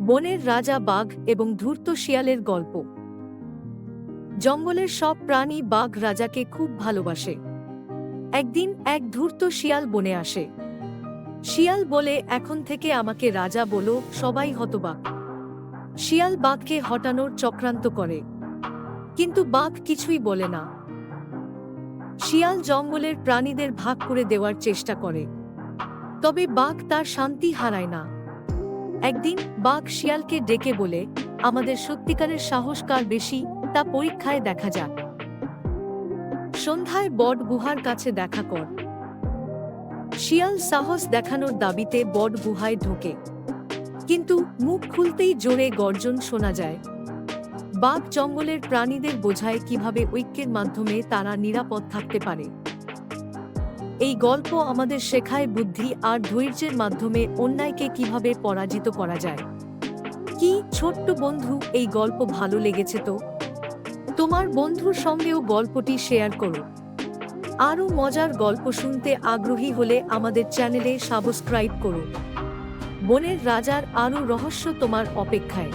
বনের রাজা বাঘ এবং ধূর্ত শিয়ালের গল্প। জঙ্গলের সব প্রাণী বাঘ রাজাকে খুব ভালোবাসে। একদিন এক ধূর্ত শিয়াল বনে আসে। শিয়াল বলে, এখন থেকে আমাকে রাজা বলো, সবাই হতবাক। শিয়াল বাঘকে হটানোর চক্রান্ত করে, কিন্তু বাঘ কিছুই বলে না। শিয়াল জঙ্গলের প্রাণীদের ভাগ করে দেওয়ার চেষ্টা করে, তবে বাঘ তার শান্তি হারায় না। একদিন বাঘ শিয়ালকে ডেকে বলে, আমাদের সত্যিকারের সাহস কার বেশি তা পরীক্ষায় দেখা যাক। সন্ধ্যায় বট গুহার কাছে দেখা কর। শিয়াল সাহস দেখানোর দাবিতে বট গুহায় ঢোকে, কিন্তু মুখ খুলতেই জোরে গর্জন শোনা যায়। বাঘ জঙ্গলের প্রাণীদের বোঝায় কিভাবে ঐক্যের মাধ্যমে তারা নিরাপদ থাকতে পারে। এই গল্প আমাদের শেখায় বুদ্ধি আর ধৈর্যের মাধ্যমে অন্যায়কে কিভাবে পরাজিত করা যায়। কি ছোট্ট বন্ধু, এই গল্প ভালো লেগেছে তো? তোমার বন্ধুর সঙ্গেও গল্পটি শেয়ার করো। আরও মজার গল্প শুনতে আগ্রহী হলে আমাদের চ্যানেলে সাবস্ক্রাইব করো। বনের রাজার আরও রহস্য তোমার অপেক্ষায়।